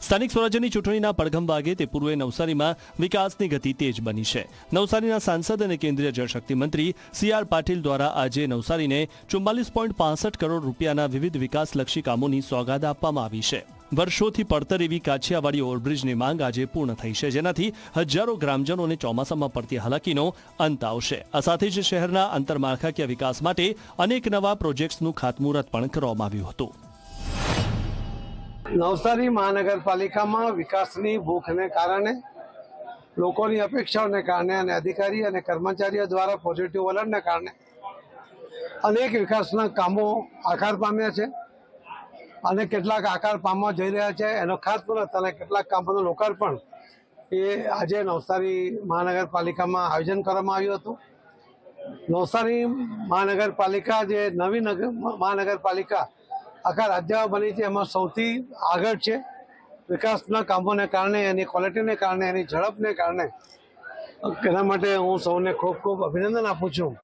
સ્થાનિક સ્વરાજ્યની ચૂંટણીના પડઘમ વાગે તે પૂર્વે નવસારીમાં વિકાસની ગતિ તેજ બની છે। નવસારીના સાંસદ અને કેન્દ્રીય જળશક્તિ મંત્રી CR પાટીલ દ્વારા આજે નવસારીને 44.65 કરોડ રૂપિયાના વિવિધ વિકાસલક્ષી કામોની સોગાદ આપવામાં આવી છે। વર્ષોથી પડતર એવી કાછિયાવાડી ઓવરબ્રિજની માંગ આજે પૂર્ણ થઈ છે, જેનાથી હજારો ગ્રામજનોને ચોમાસામાં પડતી હાલાકીનો અંત આવશે। આ સાથે જ શહેરના આંતરમાળખાકીય વિકાસ માટે અનેક નવા પ્રોજેક્ટ્સનું ખાતમુહૂર્ત પણ કરવામાં આવ્યું હતું। નવસારી મહાનગરપાલિકામાં વિકાસની ભૂખને કારણે, લોકોની અપેક્ષાઓને કારણે અને અધિકારી અને કર્મચારીઓ દ્વારા પોઝિટિવ વલણને કારણે અનેક વિકાસના કામો આકાર પામ્યા છે અને કેટલાક આકાર પામવા જઈ રહ્યા છે। એનો ખાતમુહૂર્ત અને કેટલાક કામોનું લોકાર્પણ એ આજે નવસારી મહાનગરપાલિકામાં આયોજન કરવામાં આવ્યું હતું। નવસારી મહાનગરપાલિકા જે નવી મહાનગરપાલિકા આખા રાજ્યમાં બની છે, એમાં સૌથી આગળ છે। વિકાસના કામોને કારણે, એની ક્વોલિટીને કારણે, એની ઝડપને કારણે એના માટે હું સૌને ખૂબ ખૂબ અભિનંદન આપું છું।